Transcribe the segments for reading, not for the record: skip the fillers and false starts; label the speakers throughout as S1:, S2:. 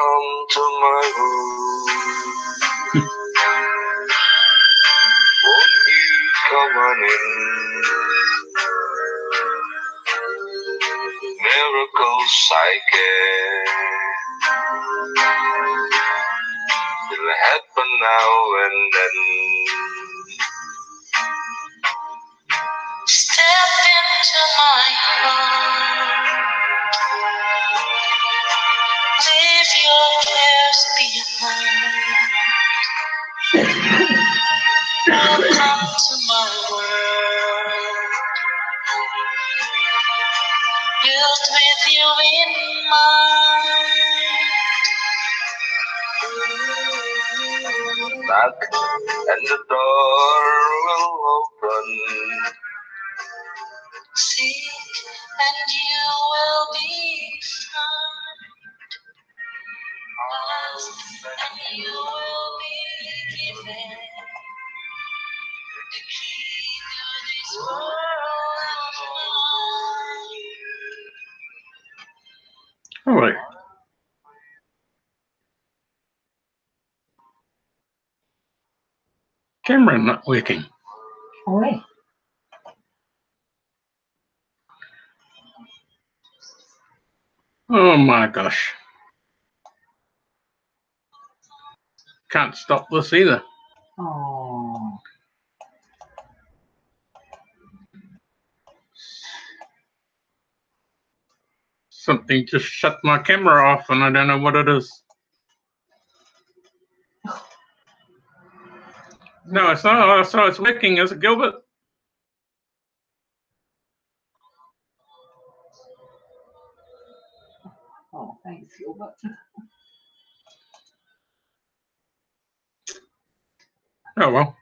S1: come to my room. Won't you come on in? Miracle psychic will happen now and then. Step into my heart. Leave your cares behind. Welcome to my world. Built with you in mind. Knock and the door will open. Seek and you will be found. Ask and you will be given the key to this world of mine.
S2: All right. Camera not working.
S3: Oh, right.
S2: Oh my gosh. Can't stop this either.
S3: Oh.
S2: Something just shut my camera off and I don't know what it is. No, it's not. So it's working, is it, Gilbert?
S3: Oh, thanks, Gilbert.
S2: Oh well.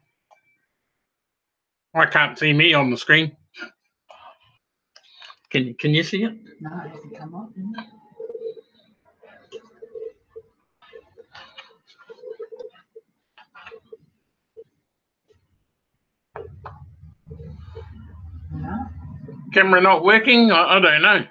S2: I can't see me on the screen. Can you see it?
S3: No, it hasn't come up. No.
S2: Camera not working? I don't know.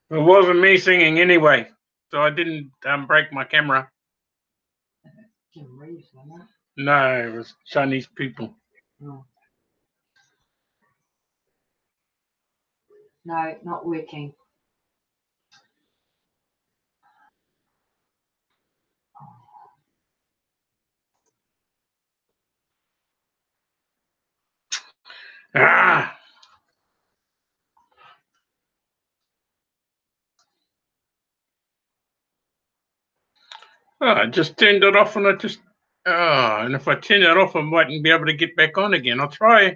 S2: It wasn't me singing anyway, so I didn't break my camera.
S3: Jim Reeves, wasn't it?
S2: No, it was Chinese people.
S3: Oh. No, not working.
S2: Ah! Oh, I just turned it off and and if I turn it off I mightn't be able to get back on again. I'll try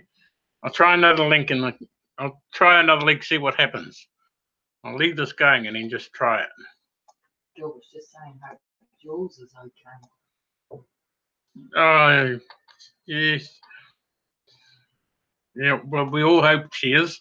S2: another link and I'll try another link, see what happens. I'll leave this going and then just try it.
S3: Gilbert's just saying hope Jules is okay.
S2: Oh, yes. Yeah, well, we all hope she is.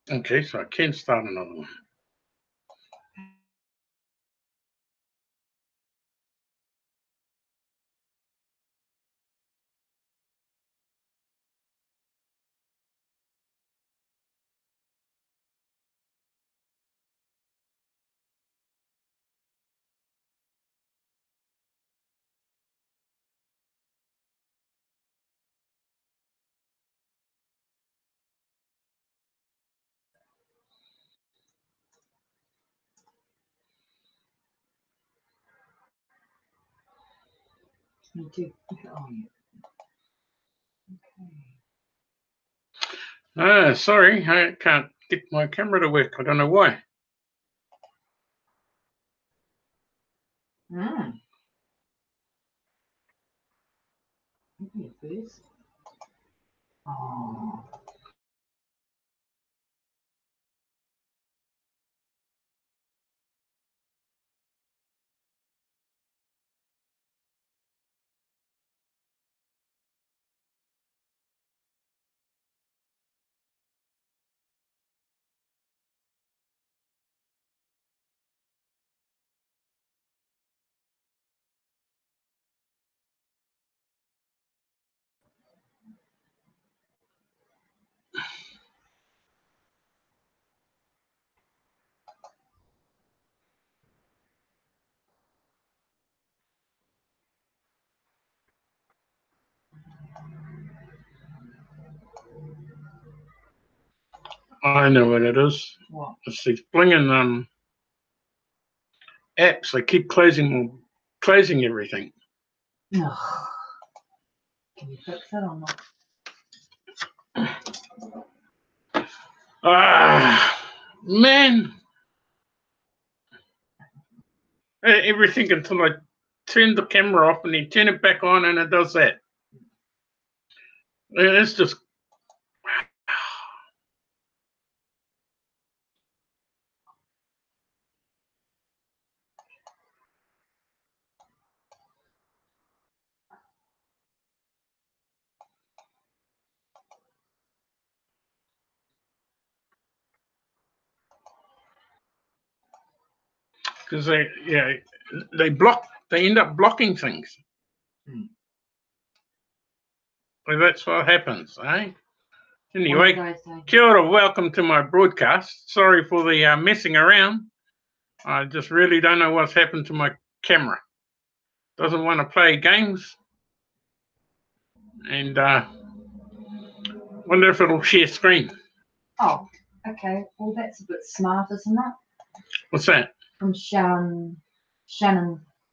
S2: Okay, so I can start another one.
S3: Me too. Oh, yeah. Okay.
S2: Sorry, I can't get my camera to work. I don't know why.
S3: Mm. Maybe a first. Oh.
S2: I know what it is.
S3: What?
S2: It's these blinging apps. They keep closing everything.
S3: Ugh. Can you fix it or not?
S2: Ah, man. Everything until I turn the camera off and then turn it back on and it does that. It's just. Because they end up blocking things.
S3: Hmm.
S2: So that's what happens, eh?
S3: What
S2: Anyway,
S3: did I say?
S2: kia ora, welcome to my broadcast. Sorry for the messing around. I just really don't know what's happened to my camera. Doesn't want to play games. And wonder if it'll share screen.
S3: Oh, okay. Well, that's a bit smart, isn't it?
S2: What's that?
S3: From Shannon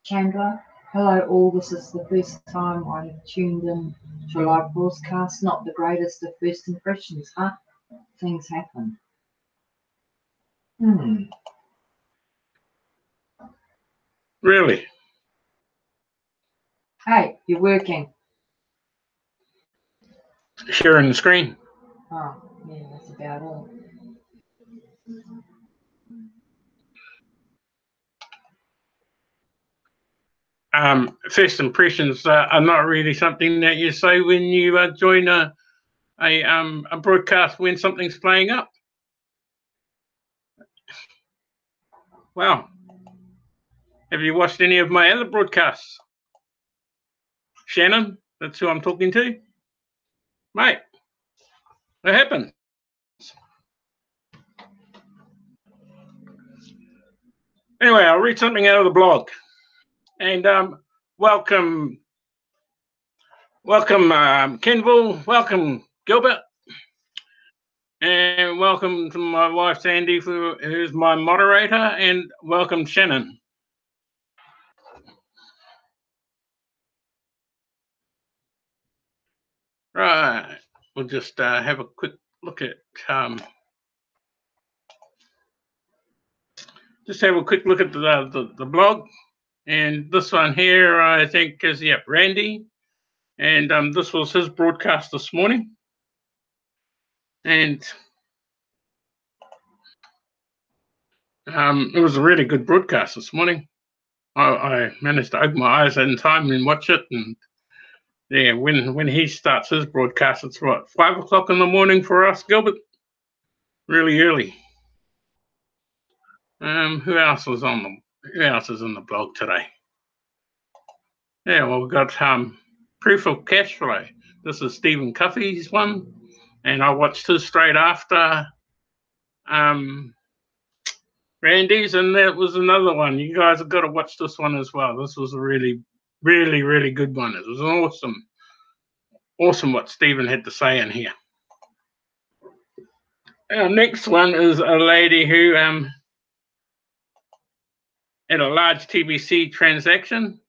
S3: Chandler. Hello all, this is the first time I have tuned in to a live broadcast. Not the greatest of first impressions, huh? Things happen.
S2: Really?
S3: Hey, you're working.
S2: Sharing the screen.
S3: Oh, yeah, that's about all.
S2: First impressions are not really something that you say when you join a broadcast when something's playing up. Wow. Have you watched any of my other broadcasts? Shannon, that's who I'm talking to. Mate, what happened? Anyway, I'll read something out of the blog. And welcome Kenville, welcome Gilbert, and welcome to my wife Sandy, who's my moderator, and welcome Shannon. Right, we'll just have a quick look at the blog, and this one here I think is Randy, and this was his broadcast this morning, and it was a really good broadcast this morning. I managed to open my eyes in time and watch it, and yeah, when he starts his broadcast, it's what, 5 o'clock in the morning for us, Gilbert. Really early. Who else is in the blog today? Yeah, well, we've got proof of cash flow. This is Stephen Cuffey's one, and I watched his straight after Randy's, and that was another one. You guys have got to watch this one as well. This was a really, really, really good one. It was awesome what Stephen had to say in here. Our next one is a lady who had a large TBC transaction,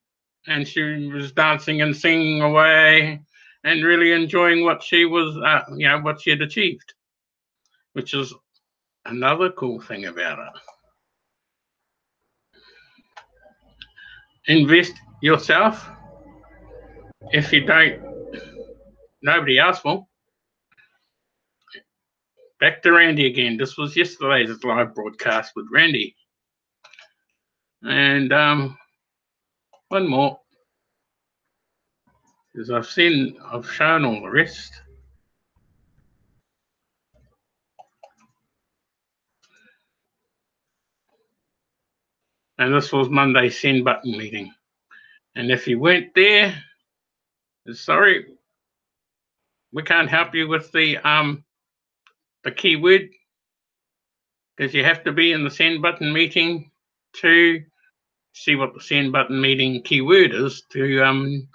S2: and she was dancing and singing away and really enjoying what she was, what she had achieved, which is another cool thing about it. invest yourself. If you don't, nobody else will. Back to Randy again. This was yesterday's live broadcast with Randy. And one more. Because I've shown all the rest. And this was Monday's send button meeting. And if you weren't there, sorry, we can't help you with the keyword, because you have to be in the send button meeting to see what the send button meeting keyword is to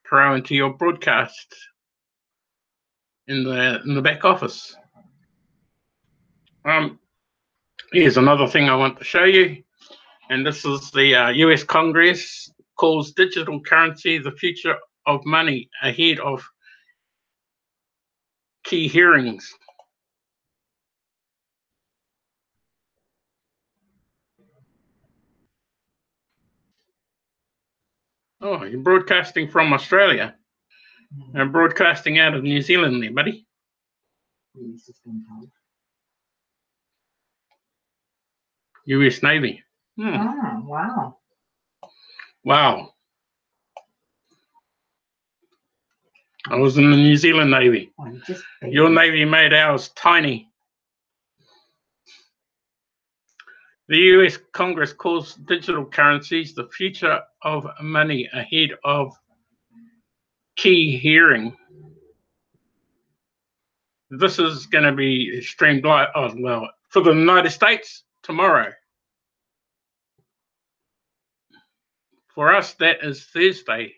S2: throw into your broadcast in the back office. Here's another thing I want to show you, and this is the US Congress calls digital currency the future of money ahead of key hearings. Oh, you're broadcasting from Australia. I'm broadcasting out of New Zealand there, buddy. US Navy.
S3: Oh, wow.
S2: Wow. I was in the New Zealand Navy. Your Navy made ours tiny. The US Congress calls digital currencies the future of money ahead of key hearing. This is going to be streamed live, for the United States tomorrow. For us, that is Thursday.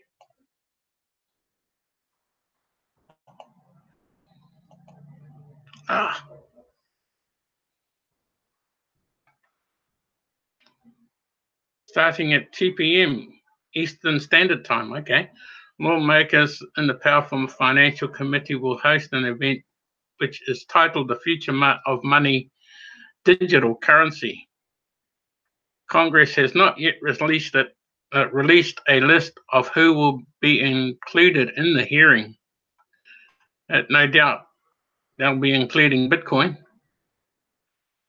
S2: Starting at 2 p.m. Eastern Standard Time. Okay. Lawmakers in the Powerful Financial Committee will host an event which is titled The Future of Money, Digital Currency. Congress has not yet released a list of who will be included in the hearing. No doubt they'll be including Bitcoin.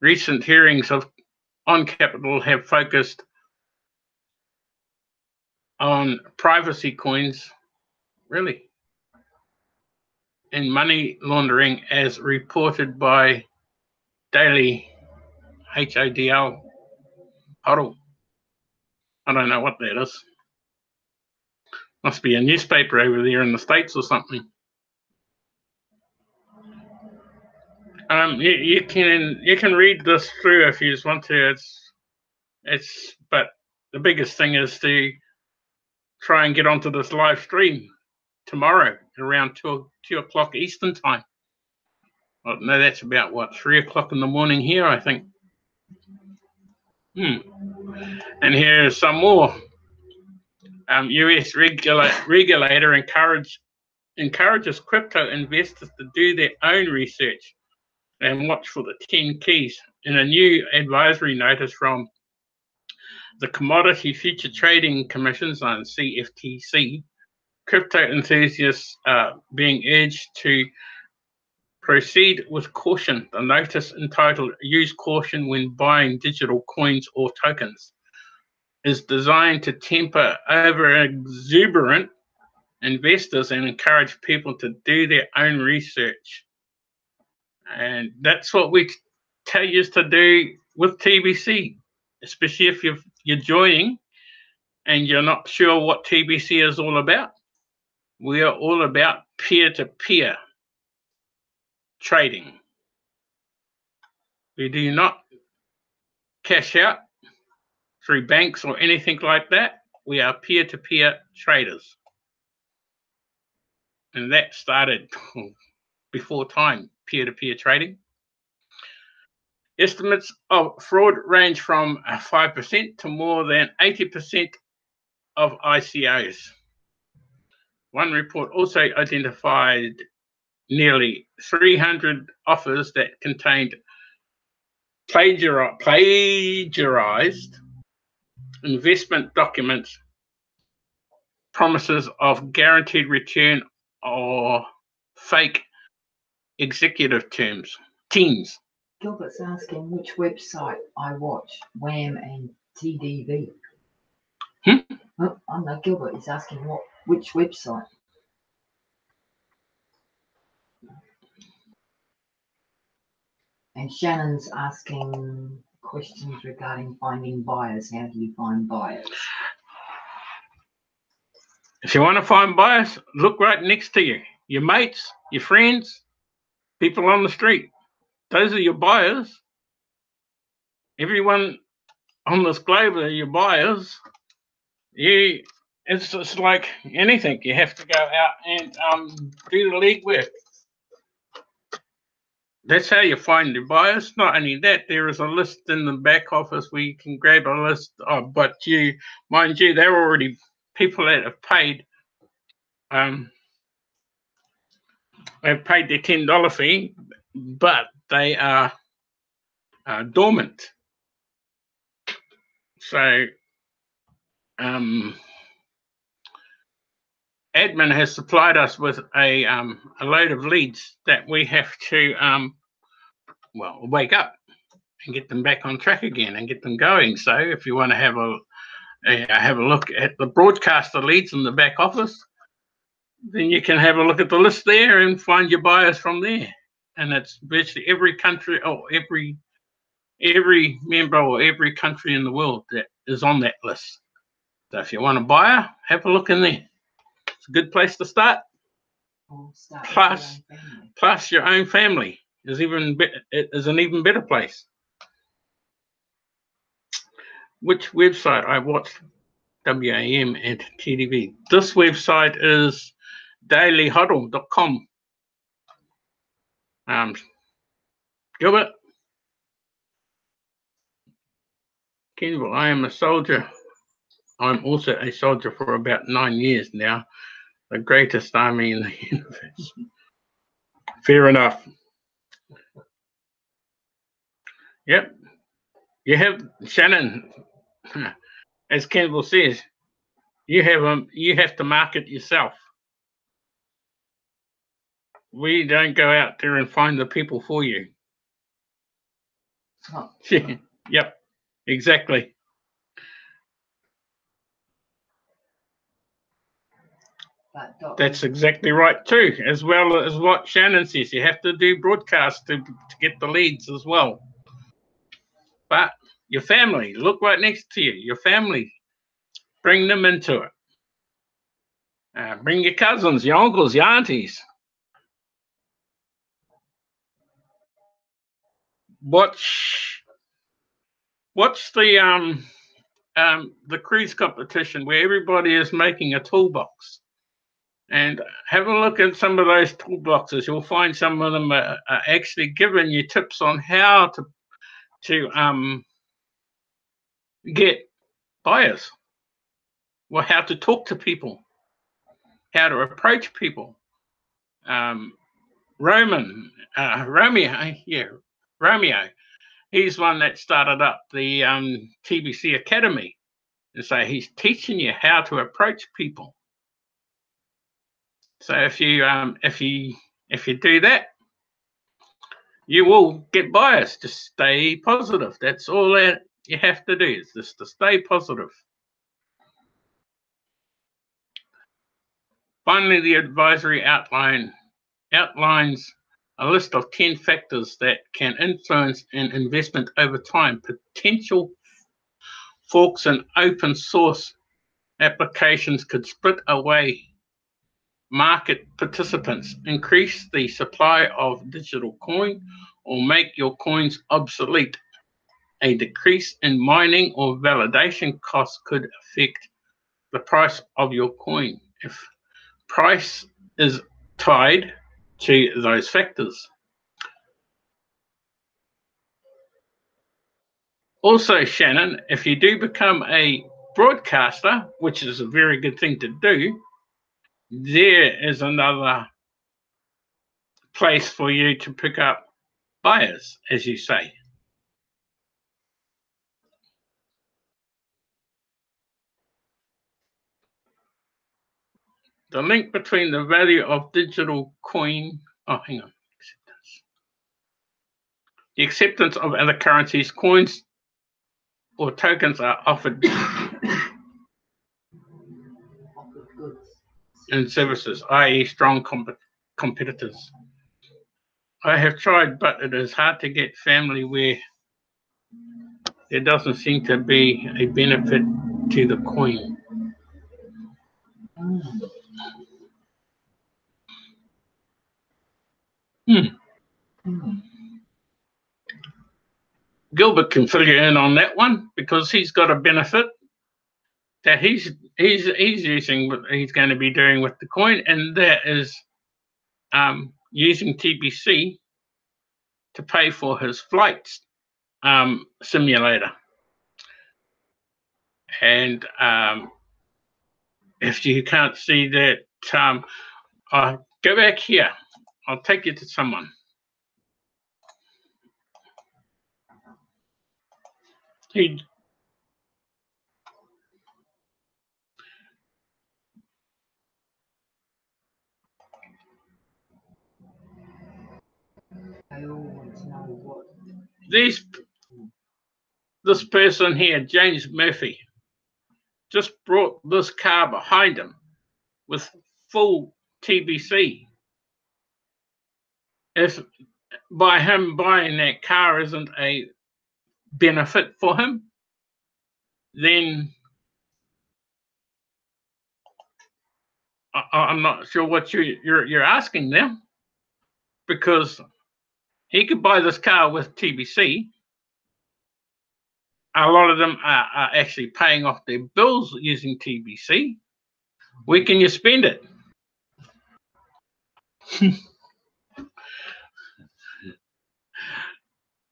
S2: Recent hearings on Capitol have focused on privacy coins, really, and money laundering as reported by Daily, HODL. Hodl. I don't know what that is. Must be a newspaper over there in the States or something. You can read this through if you just want to. But the biggest thing is to try and get onto this live stream tomorrow around 2 o'clock Eastern time. Well, no, that's about what, 3 o'clock in the morning here, I think. And here's some more. US regulator encourages crypto investors to do their own research and watch for the 10 keys. In a new advisory notice from the Commodity Future Trading Commissions on CFTC, crypto enthusiasts are being urged to proceed with caution. The notice, entitled Use Caution When Buying Digital Coins or Tokens, is designed to temper over-exuberant investors and encourage people to do their own research. And that's what we tell you to do with TBC, especially if you're joining and you're not sure what TBC is all about. We are all about peer-to-peer trading. We do not cash out through banks or anything like that. We are peer-to-peer traders. And that started before time, peer-to-peer trading. Estimates of fraud range from 5% to more than 80% of ICOs. One report also identified nearly 300 offers that contained plagiarized investment documents promises of guaranteed return or fake executive teams.
S3: Gilbert's asking which website I watch, Wham and TDV. Oh, no, Gilbert is asking which website. And Shannon's asking questions regarding finding buyers. How do you find buyers?
S2: If you want to find buyers, look right next to you. Your mates, your friends, people on the street. Those are your buyers. Everyone on this globe are your buyers. It's just like anything. You have to go out and do the legwork. That's how you find your buyers. Not only that, there is a list in the back office where you can grab a list. But mind you, they're already people that have paid. They've paid their $10 fee, but they are dormant. So admin has supplied us with a load of leads that we have to wake up and get them back on track again and get them going. So if you want to have a look at the broadcaster leads in the back office, then you can have a look at the list there and find your buyers from there. And it's virtually every country or every member or every country in the world that is on that list. So if you want a buyer, have a look in there. It's a good place to start. Plus your own family is an even better place. Which website I watch WAM and TDV? This website is dailyhuddle.com. Gilbert? Kenville, I am a soldier. I'm also a soldier for about 9 years now. The greatest army in the universe. Fair enough. Yep. You have, Shannon, as Kenville says, you have to market yourself. We don't go out there and find the people for you.
S3: Oh.
S2: Yep, exactly. That's exactly right too, as well as what Shannon says. You have to do broadcasts to get the leads as well. But your family, look right next to you. Your family, bring them into it. Bring your cousins, your uncles, your aunties. Watch the cruise competition where everybody is making a toolbox, and have a look at some of those toolboxes. You'll find some of them are actually giving you tips on how to get buyers, well, how to talk to people, how to approach people. Romeo, he's one that started up the TBC Academy, and so he's teaching you how to approach people. So if you do that, you will get buyers. Just stay positive. That's all that you have to do, is just to stay positive. Finally, the advisory outlines a list of 10 factors that can influence an investment over time. Potential forks in open source applications could split away market participants, increase the supply of digital coin, or make your coins obsolete. A decrease in mining or validation costs could affect the price of your coin if price is tied to those factors. Also, Shannon, if you do become a broadcaster, which is a very good thing to do, there is another place for you to pick up buyers, as you say. The link between the value of digital coin. Oh, hang on. The acceptance of other currencies, coins, or tokens are offered and services, i.e. strong competitors. I have tried, but it is hard to get family where there doesn't seem to be a benefit to the coin. Gilbert can fill you in on that one because he's got a benefit that he's using what he's going to be doing with the coin, and that is using TBC to pay for his flights simulator. And if you can't see that, go back here. I'll take you to someone. This person here, James Murphy, just brought this car behind him with full TBC. If by him buying that car isn't a benefit for him, then I'm not sure what you're asking them, because he could buy this car with TBC. A lot of them are actually paying off their bills using TBC. Where can you spend it?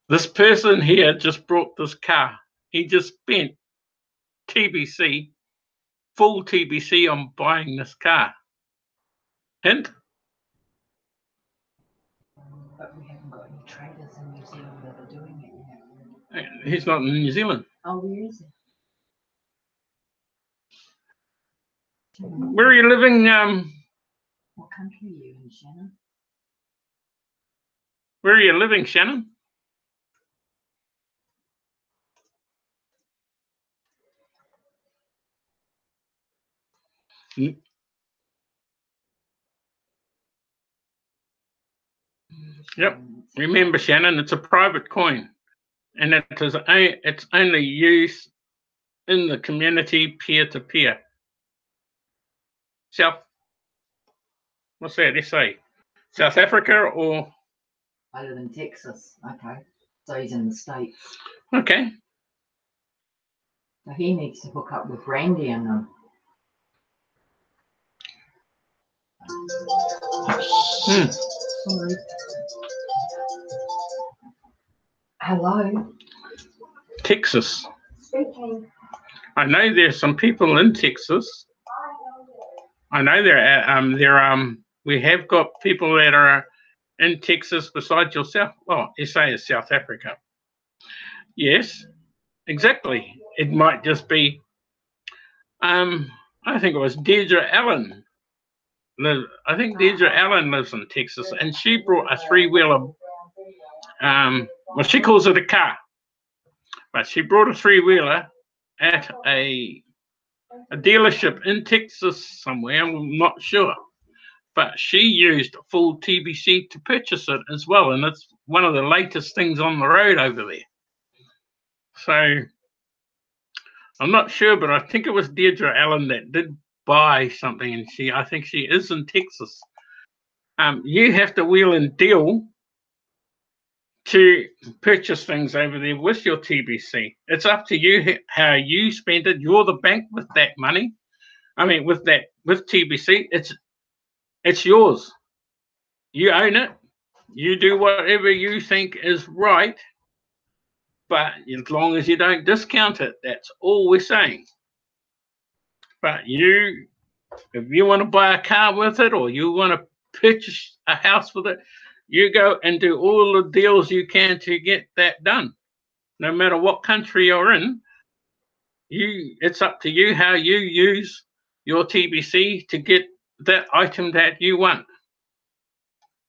S2: This person here just brought this car. He just spent TBC, full TBC on buying this car. Hint?
S3: But we haven't got any traders in New Zealand that are doing it yet.
S2: He's not in New Zealand.
S3: Oh, where is it?
S2: Where are you living?
S3: What country are you in, Shannon?
S2: Where are you living, Shannon? Yep. Remember, Shannon, it's a private coin, and it's only used in the community peer-to-peer. What's that? SA? South Africa or?
S3: I live in Texas. Okay. So he's in the States.
S2: Okay.
S3: So he needs to hook up with Randy and them. Sorry. Hello.
S2: Texas.
S3: Speaking.
S2: I know there's some people in Texas. I know we have got people that are in Texas besides yourself. Well, SA is South Africa. Yes, exactly. It might just be, I think it was Deirdre Allen. I think Deirdre Allen lives in Texas, and she brought a three-wheeler. Well, she calls it a car, but she brought a three-wheeler at a dealership in Texas somewhere. I'm not sure, but she used full TBC to purchase it as well, and it's one of the latest things on the road over there. So I'm not sure, but I think it was Deirdre Allen that did buy something, and I think she is in Texas. You have to wheel and deal to purchase things over there with your TBC. It's up to you how you spend it. You're the bank with that money. I mean, with TBC, it's yours. You own it. You do whatever you think is right, but as long as you don't discount it, that's all we're saying. But if you want to buy a car with it, or you want to purchase a house with it, you go and do all the deals you can to get that done. No matter what country you're in, it's up to you how you use your TBC to get that item that you want.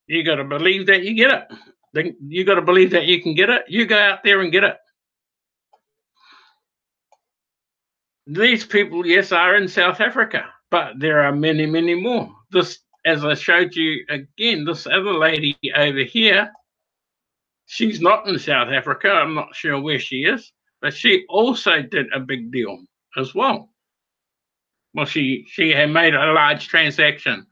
S2: You got to believe that you get it. Then you got to believe that you can get it. You go out there and get it. These people, yes, are in South Africa, but there are many, many more. This, as I showed you again, this other lady over here, she's not in South Africa. I'm not sure where she is, but she also did a big deal as well. Well, she had made a large transaction.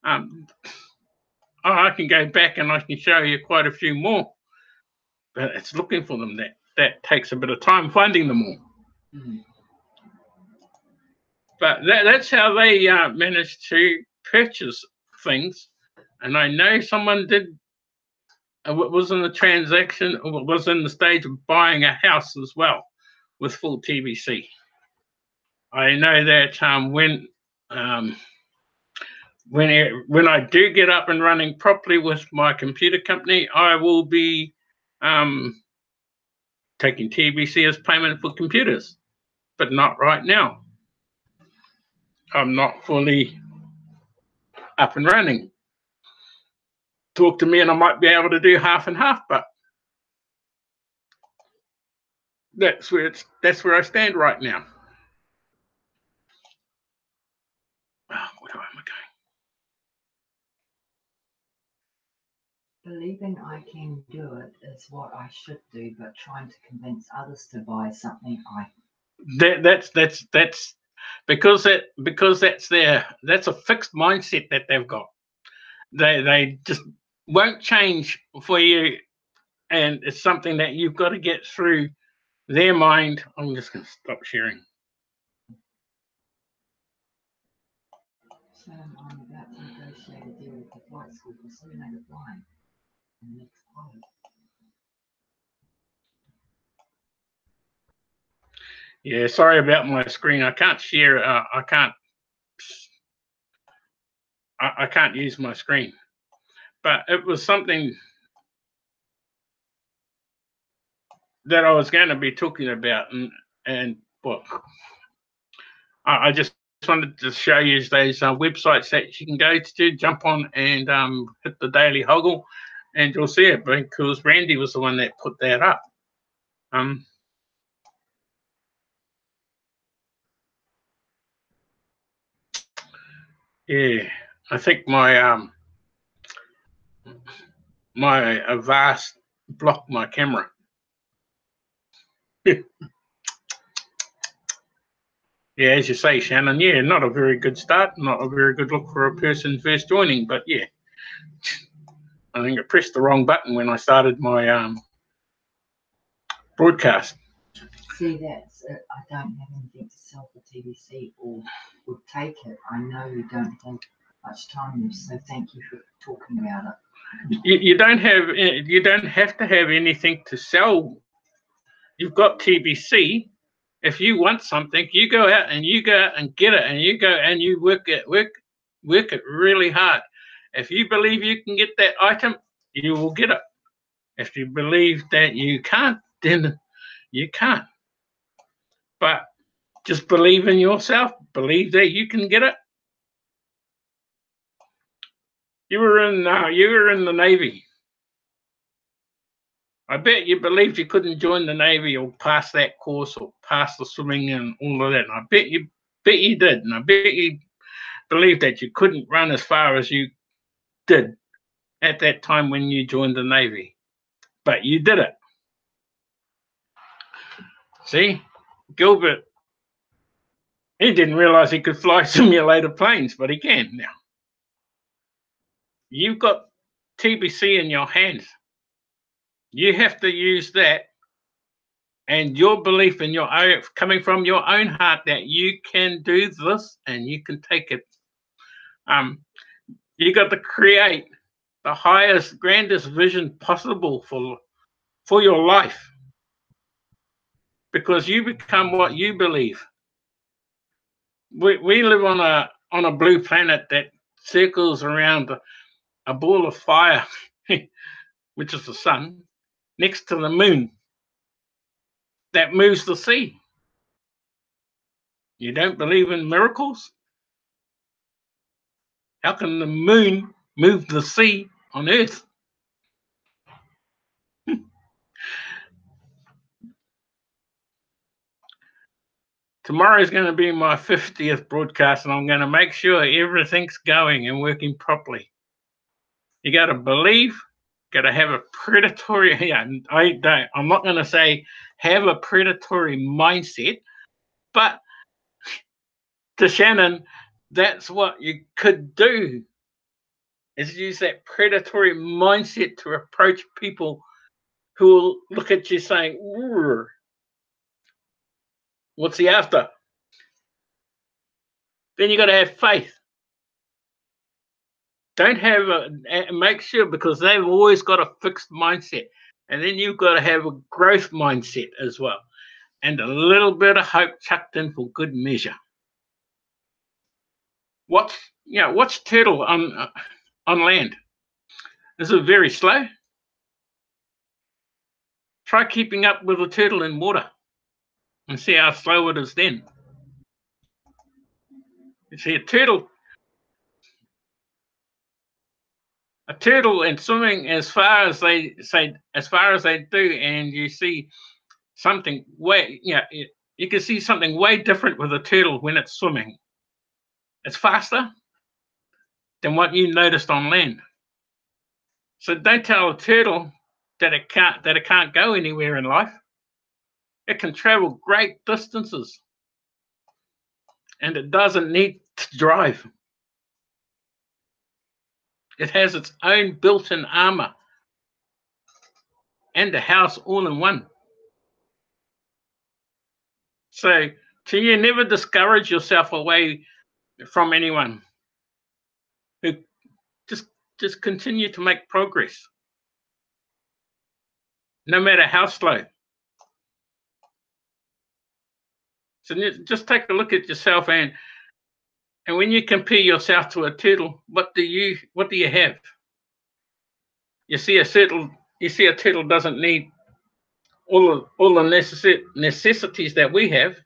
S2: I can go back and I can show you quite a few more, but it's looking for them. That takes a bit of time finding them all. But that's how they managed to purchase things. And I know someone did, was in the transaction, or was in the stage of buying a house as well with full TBC. I know that when I do get up and running properly with my computer company, I will be taking TBC as payment for computers, but not right now. I'm not fully up and running. Talk to me and I might be able to do half and half, but that's where I stand right now. Where am I
S3: going? Believing I can do it is what I should do, but trying to convince others to buy something
S2: that's because that's a fixed mindset that they've got. They just won't change for you, and it's something that you've got to get through their mind. I'm just going to stop sharing.
S3: So I'm about to negotiate a deal with the flight school for simulated flying in the next pilot.
S2: Yeah, sorry about my screen. I can't share. I can't use my screen. But it was something that I was going to be talking about, and what I just wanted to show you those websites that you can go to, jump on and hit the Daily Hoggle, and you'll see it, because Randy was the one that put that up. Yeah, I think my my Avast blocked my camera. Yeah, as you say, Shannon, yeah, not a very good start, not a very good look for a person first joining, but yeah, I think I pressed the wrong button when I started my broadcast.
S3: See, that's it. I don't have anything to sell for TBC or would take it. I know you don't have much time left, so thank you for talking about it.
S2: You don't have to have anything to sell. You've got TBC. If you want something, you go out and get it, and you go and you work it really hard. If you believe you can get that item, you will get it. If you believe that you can't, then you can't. But just believe in yourself. Believe that you can get it. You were in the Navy. I bet you believed you couldn't join the Navy or pass that course or pass the swimming and all of that. And I bet you did. And I bet you believed that you couldn't run as far as you did at that time when you joined the Navy. But you did it. See, Gilbert, he didn't realize he could fly simulator planes, but he can now. You've got TBC in your hands. You have to use that, and your belief in your own, coming from your own heart, that you can do this and you can take it. You got to create the highest, grandest vision possible for your life, because you become what you believe. We live on a blue planet that circles around a ball of fire, which is the sun, next to the moon that moves the sea. You don't believe in miracles? How can the moon move the sea on Earth? Tomorrow is going to be my 50th broadcast, and I'm going to make sure everything's going and working properly. You got to believe, got to have a predatory. Yeah, I'm not going to say have a predatory mindset, but to Shannon, that's what you could do. Is use that predatory mindset to approach people who will look at you saying, "What's he after?" Then you got to have faith. Don't have make sure, because they've always got a fixed mindset, and then you've got to have a growth mindset as well, and a little bit of hope chucked in for good measure. Watch turtle on land. Is it very slow? Try keeping up with a turtle in water and see how slow it is then. You see, a turtle and swimming as far as they do, and you see something way, you can see something way different with a turtle when it's swimming. It's faster than what you noticed on land. So don't tell a turtle that it can't go anywhere in life. It can travel great distances, and it doesn't need to drive. It has its own built-in armor and a house all in one. So you never discourage yourself away from anyone. Who just continue to make progress, no matter how slow. So just take a look at yourself, and when you compare yourself to a turtle, what do you have? You see a turtle doesn't need all the necessities that we have.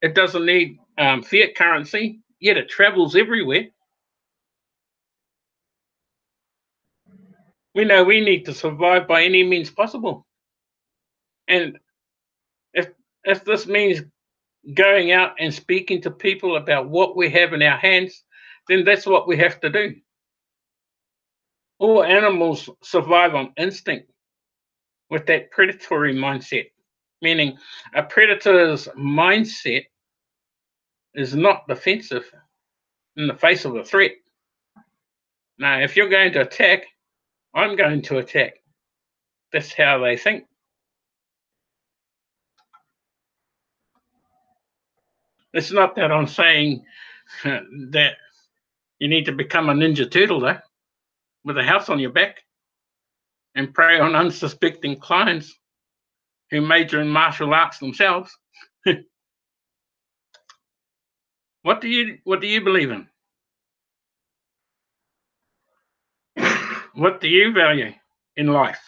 S2: It doesn't need fiat currency, yet it travels everywhere. We know we need to survive by any means possible. And if this means going out and speaking to people about what we have in our hands, then that's what we have to do. All animals survive on instinct with that predatory mindset, meaning a predator's mindset is not defensive in the face of a threat. Now, if you're going to attack, I'm going to attack. That's how they think. It's not that I'm saying that you need to become a ninja turtle, though, with a house on your back and prey on unsuspecting clients who major in martial arts themselves. What do you believe in? What do you value in life?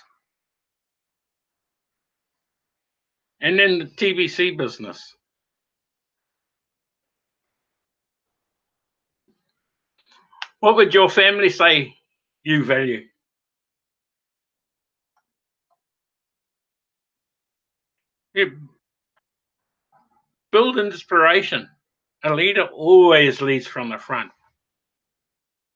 S2: And then the TBC business. What would your family say you value? You build inspiration. A leader always leads from the front.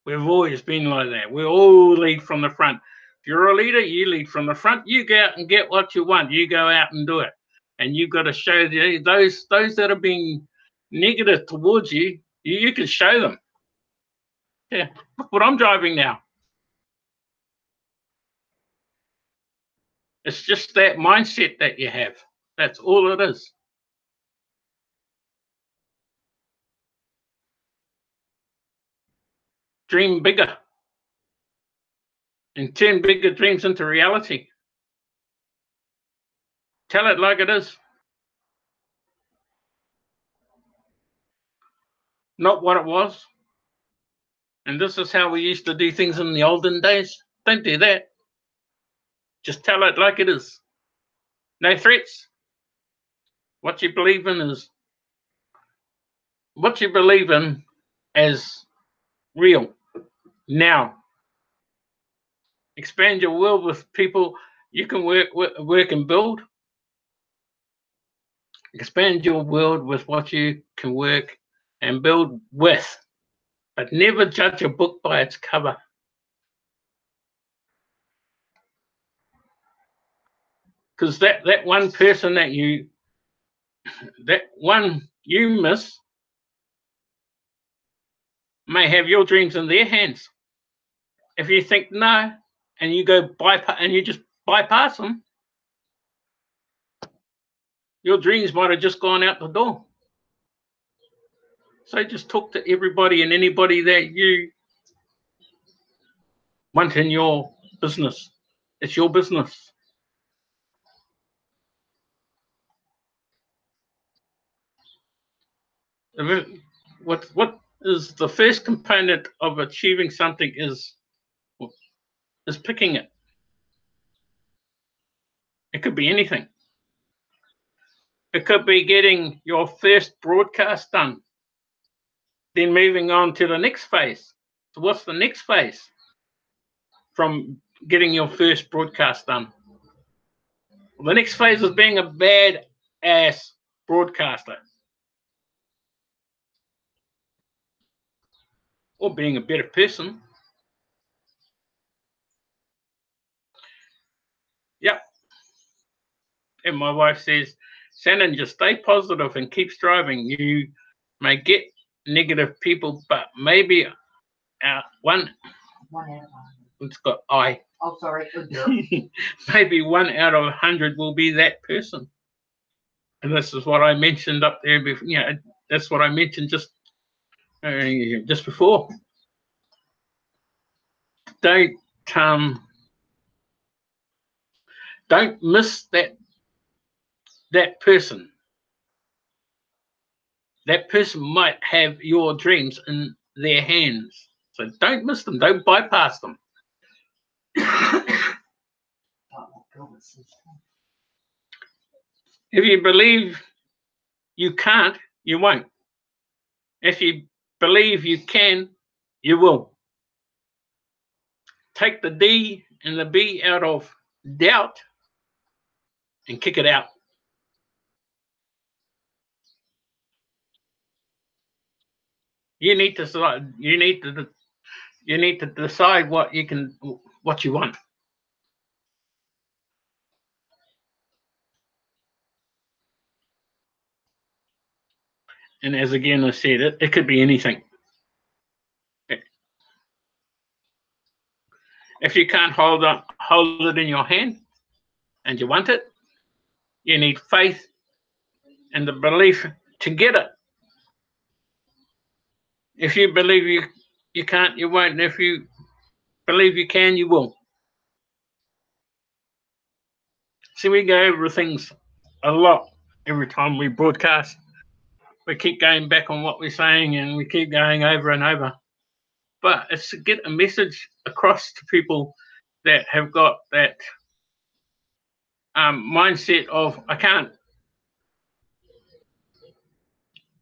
S2: We've always been like that. We all lead from the front. If you're a leader, you lead from the front. You go out and get what you want. You go out and do it. And you've got to show those that are being negative towards you, you can show them. Yeah, look what I'm driving now. It's just that mindset that you have. That's all it is. Dream bigger and turn bigger dreams into reality. Tell it like it is. Not what it was. And this is how we used to do things in the olden days. Don't do that. Just tell it like it is. No threats. What you believe in is what you believe in, as real. Now, expand your world with people you can work and build. Expand your world with what you can work and build with, but never judge a book by its cover. Because that one person that you miss may have your dreams in their hands. If you think no, and you go you just bypass them, your dreams might have just gone out the door. So just talk to everybody and anybody that you want in your business. It's your business. What is the first component of achieving something is picking it. It could be anything. It could be getting your first broadcast done, then moving on to the next phase. So what's the next phase from getting your first broadcast done? Well, the next phase is being a bad-ass broadcaster. Or being a better person. Yep. And my wife says, Shannon, just stay positive and keep striving. You may get negative people, but maybe one
S3: out of 100.
S2: It's got I.
S3: Oh, sorry.
S2: Maybe 1 out of 100 will be that person. And this is what I mentioned up there before. You know, that's what I mentioned just before. Don't miss that person. That person might have your dreams in their hands. So don't miss them. Don't bypass them. If you believe you can't, you won't. If you believe you can, you will. Take the D and the B out of doubt and kick it out. You need to decide what you want. And as again I said, it could be anything. If you can't hold it in your hand and you want it, you need faith and the belief to get it. If you believe you can't, you won't. And if you believe you can, you will. See, we go over things a lot every time we broadcast. We keep going back on what we're saying and we keep going over and over. But it's to get a message across to people that have got that mindset of I can't,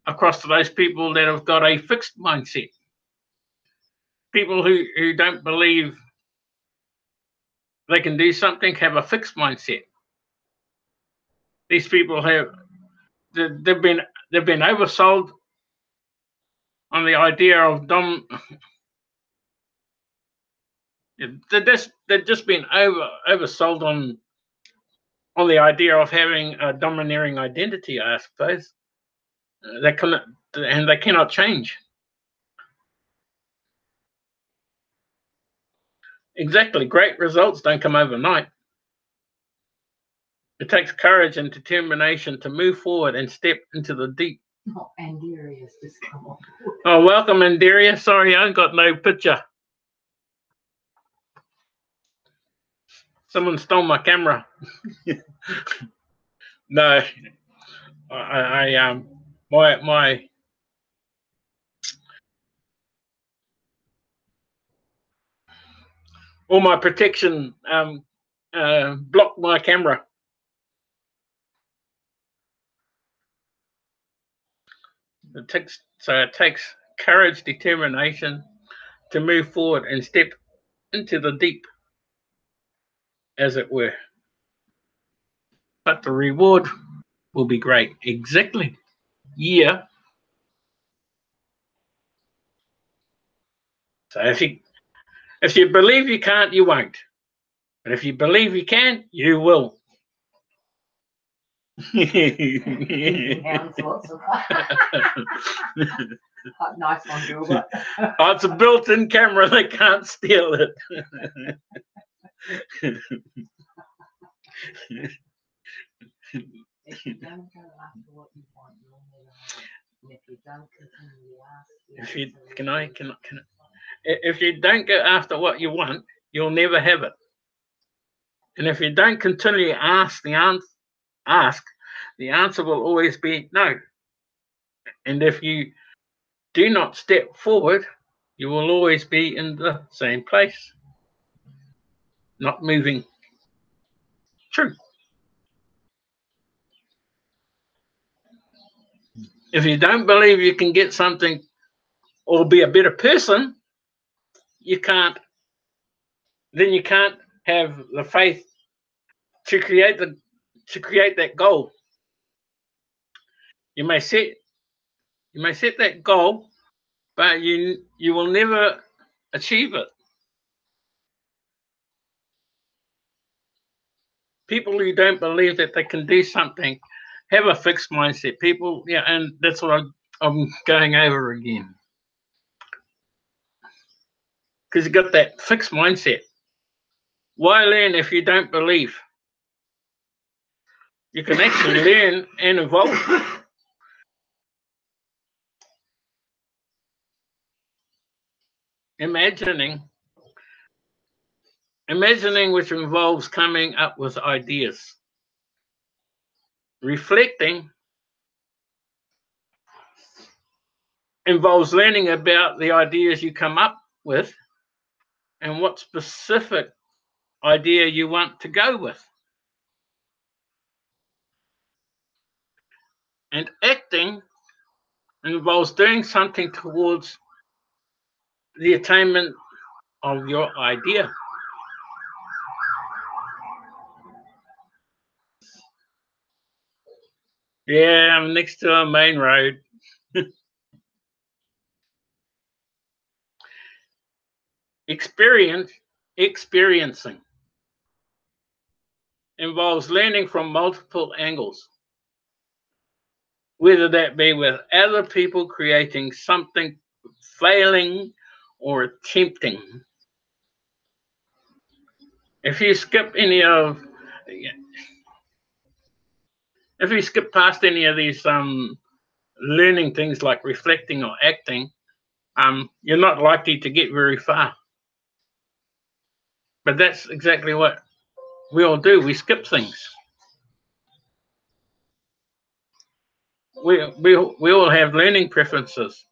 S2: across to those people that have got a fixed mindset. People who don't believe they can do something have a fixed mindset. These people they've been oversold on the idea of they've just been oversold on the idea of having a domineering identity, I suppose. They cannot change. Exactly. Great results don't come overnight. It takes courage and determination to move forward and step into the deep.
S3: Oh, Andaria's just come on.
S2: Oh, welcome, Andaria. Sorry, I got no picture. Someone stole my camera. No, my all my protection blocked my camera. It takes courage, determination to move forward and step into the deep, as it were. But the reward will be great. Exactly. Yeah. So if you believe you can't, you won't. But if you believe you can, you will.
S3: Hounds, lots of nice one, Gilbert.
S2: Oh, it's a built-in camera. They can't steal it.
S3: If you don't go after what you want, you'll never have it. And if you don't continually ask,
S2: if you don't go after what you want, you'll never have it. And if you don't continually ask, the answer will always be no. And if you do not step forward, you will always be in the same place, not moving. True. If you don't believe you can get something or be a better person, you can't have the faith to create that goal. You may set that goal, but you will never achieve it. People who don't believe that they can do something have a fixed mindset. People, yeah, and that's what I'm going over again. Because you've got that fixed mindset. Why learn if you don't believe? You can actually learn and evolve. Imagining, which involves coming up with ideas. Reflecting involves learning about the ideas you come up with and what specific idea you want to go with. And acting involves doing something towards the attainment of your idea. Yeah, I'm next to a main road. Experiencing involves learning from multiple angles, whether that be with other people, creating something, failing, or attempting. If you skip past any of these learning things like reflecting or acting, you're not likely to get very far. But that's exactly what we all do. We skip things. We all have learning preferences,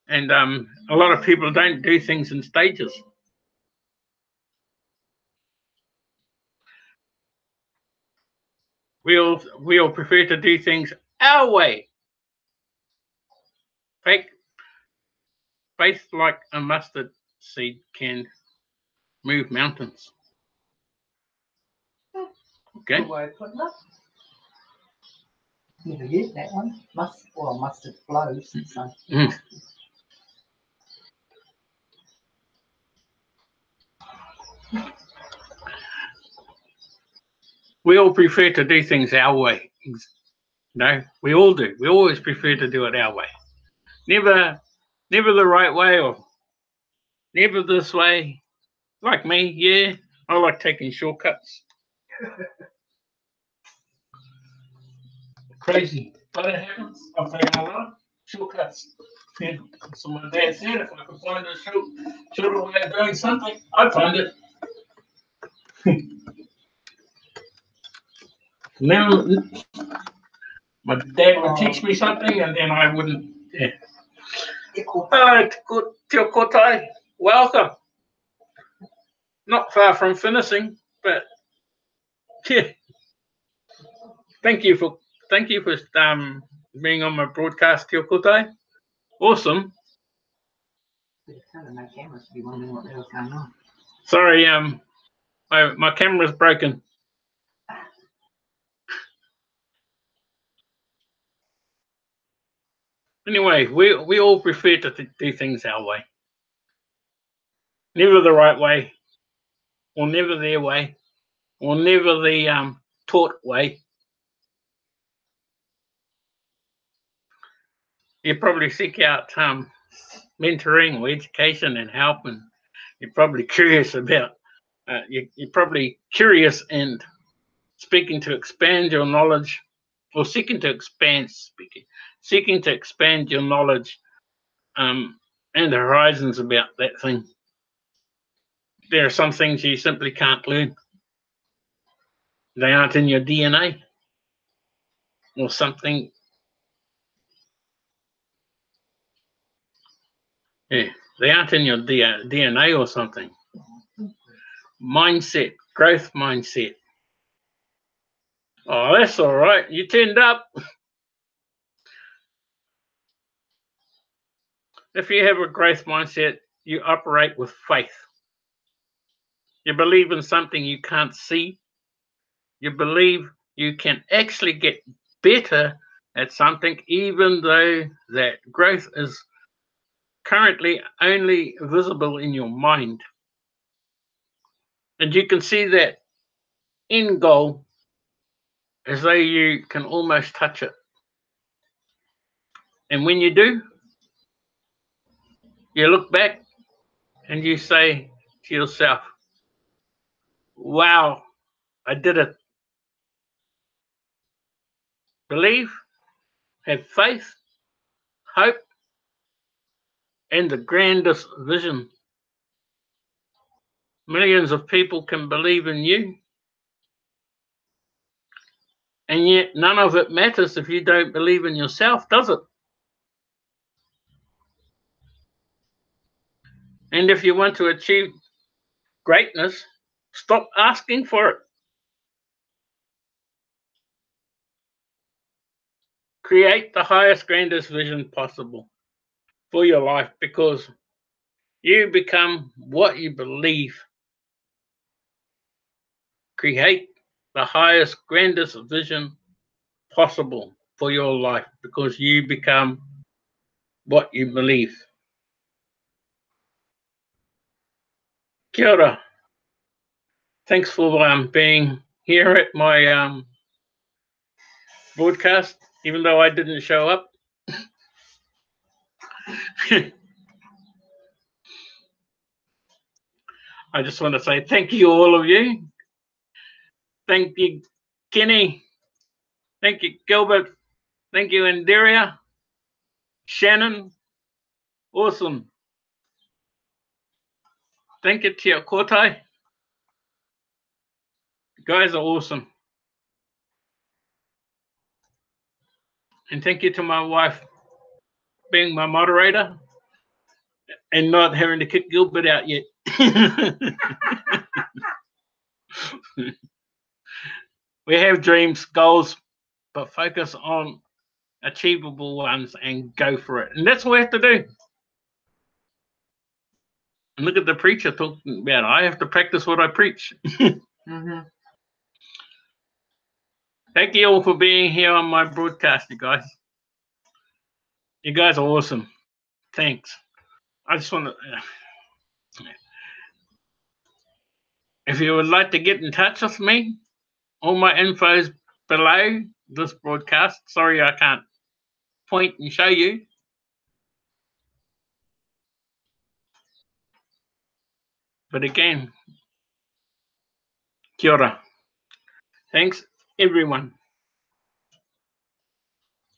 S2: and a lot of people don't do things in stages. We all prefer to do things our way. Faith like a mustard seed can move mountains. Okay.
S3: Good way of putting it. Never used that one. Mustard flows. So.
S2: We all prefer to do things our way. No, we all do. We always prefer to do it our way. Never the right way, or never this way. Like me, yeah. I like taking shortcuts. Crazy. But it happens. I've taken a lot of shortcuts. Yeah. So my dad said if I could find a shorter way of doing something, I'd find it. Now, my dad would teach me something, and then I wouldn't. Yeah. Tio kotai, welcome. Not far from finishing, but yeah. Thank you for being on my broadcast, Tio kotai. Awesome.
S3: The front of my camera should be wondering what the hell's going on.
S2: Sorry, my camera's broken. Anyway, we all prefer to do things our way. Never the right way, or never their way, or never the taught way. You probably seek out mentoring or education and help, and you're probably curious about. You're probably curious and seeking to expand your knowledge your knowledge and horizons about that thing. There are some things you simply can't learn. They aren't in your DNA or something. Yeah, they aren't in your DNA or something. Mindset, growth mindset. Oh, that's all right. You turned up. If you have a growth mindset, you operate with faith. You believe in something you can't see. You believe you can actually get better at something, even though that growth is currently only visible in your mind. And you can see that end goal as though you can almost touch it. And when you do, you look back and you say to yourself, wow, I did it. Believe, have faith, hope, and the grandest vision. Millions of people can believe in you, and yet none of it matters if you don't believe in yourself, does it? And if you want to achieve greatness, stop asking for it. Create the highest, grandest vision possible for your life, because you become what you believe. Create the highest, grandest vision possible for your life, because you become what you believe. Kia ora. Thanks for being here at my broadcast, even though I didn't show up. I just want to say thank you, all of you. Thank you, Kenny. Thank you, Gilbert. Thank you, Andaria. Shannon. Awesome. Thank you, Tia Kotai. You guys are awesome. And thank you to my wife being my moderator and not having to kick Gilbert out yet. We have dreams, goals, but focus on achievable ones and go for it. And that's what we have to do. And look at the preacher talking about it. I have to practice what I preach. Thank you all for being here on my broadcast, you guys. You guys are awesome. Thanks. I just want to... if you would like to get in touch with me, all my info is below this broadcast. Sorry I can't point and show you. But again, kia ora. Thanks, everyone.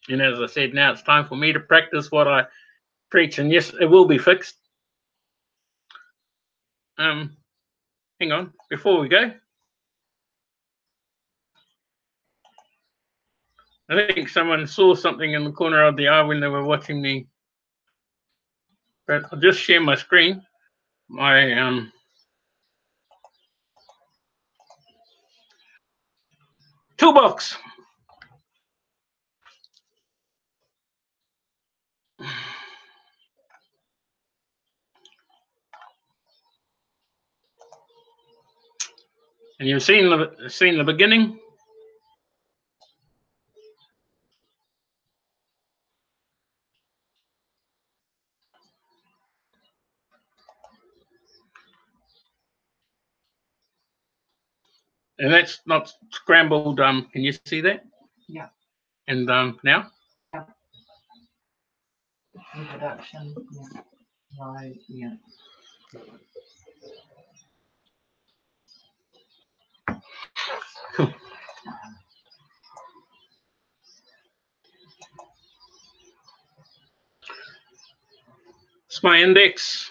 S2: And as I said, now it's time for me to practice what I preach. And yes, it will be fixed. Hang on, before we go. I think someone saw something in the corner of the eye when they were watching me. But I'll just share my screen. My toolbox. And you've seen the beginning. And that's not scrambled. Can you see that?
S3: Yeah.
S2: And now?
S3: Yeah. Introduction. Yeah. Right. Yeah.
S2: It's my index.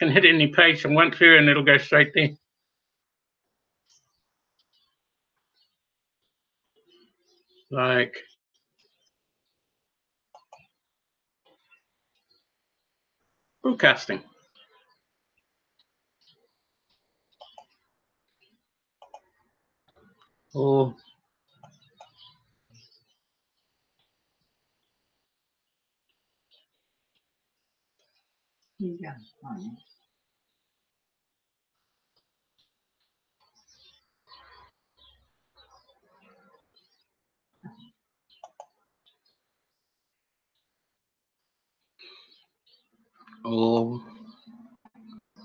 S2: You can hit any page I want to, and it'll go straight there. Like broadcasting. Or
S3: Yeah. Right.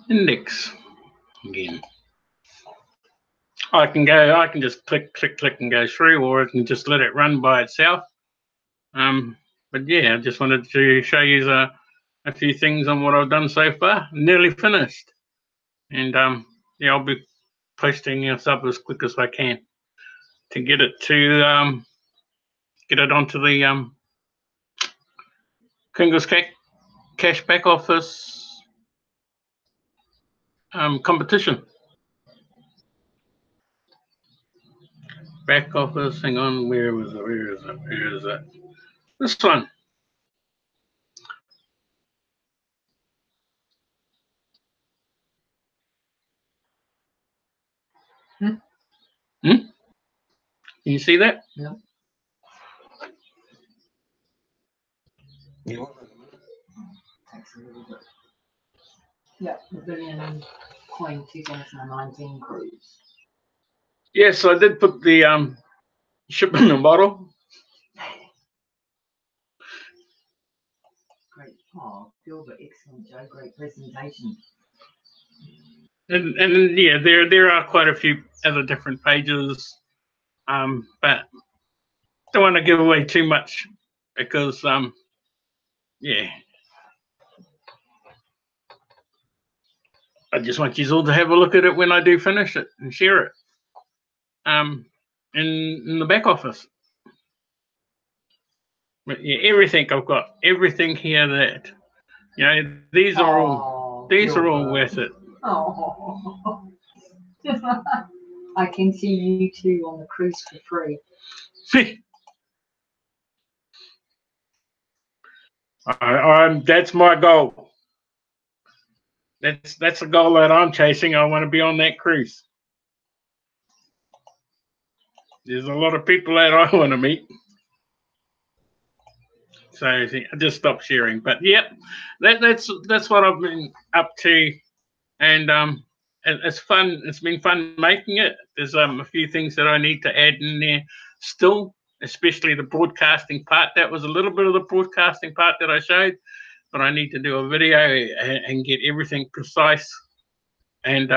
S2: index again. I can just click and go through, or I can just let it run by itself. But yeah, I just wanted to show you a few things on what I've done so far. Nearly finished. And yeah, I'll be posting this up as quick as I can to get it onto the King's Cash back office competition. Back office, hang on, where is it? This one. Can you see that?
S3: Yeah.
S2: Yeah.
S3: Takes a little bit. Yeah. The billion coin 2019 cruise.
S2: Yes, I did put the ship in the bottle.
S3: Great. Oh, Gilbert, excellent, Joe. Great presentation.
S2: And yeah, there are quite a few other different pages, but don't want to give away too much because yeah, I just want you all to have a look at it when I do finish it and share it in the back office. But yeah, everything I've got, everything here that these are all worth it.
S3: Oh. I can see you two on the cruise for free.
S2: That's my goal. That's a goal that I'm chasing. I want to be on that cruise. There's a lot of people that I want to meet. So I just stopped sharing. But yep, that's what I've been up to, and it's fun. It's been fun making it. There's a few things that I need to add in there still, especially the broadcasting part. That was a little bit of the broadcasting part that I showed, but I need to do a video and get everything precise. And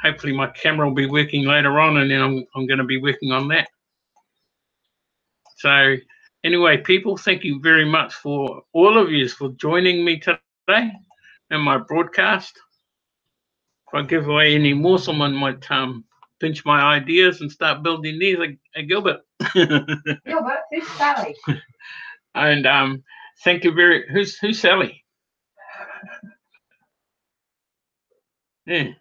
S2: hopefully my camera will be working later on, and then I'm going to be working on that. So anyway, people, thank you very much for all of you for joining me today in my broadcast. If I give away any more, someone might pinch my ideas and start building these like Gilbert.
S3: Gilbert, who's Sally?
S2: And thank you who's Sally? Yeah.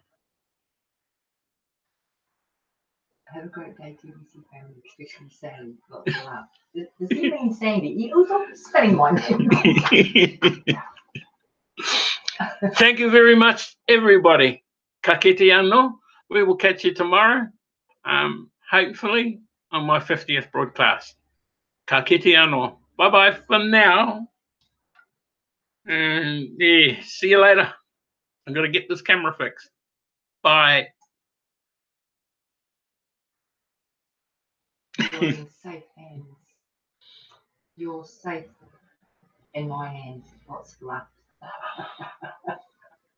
S3: Have a great day, TBC family, especially Sally. Lots of love. Does he mean Sandy? He was spelling my name.
S2: Thank you very much, everybody. Ka kite anō. We will catch you tomorrow, hopefully on my 50th broadcast. Ka kite anō. Bye-bye for now. And yeah, see you later. I'm going to get this camera fixed. Bye.
S3: You're in safe hands. You're safe in my hands. Lots of love.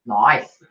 S3: Nice.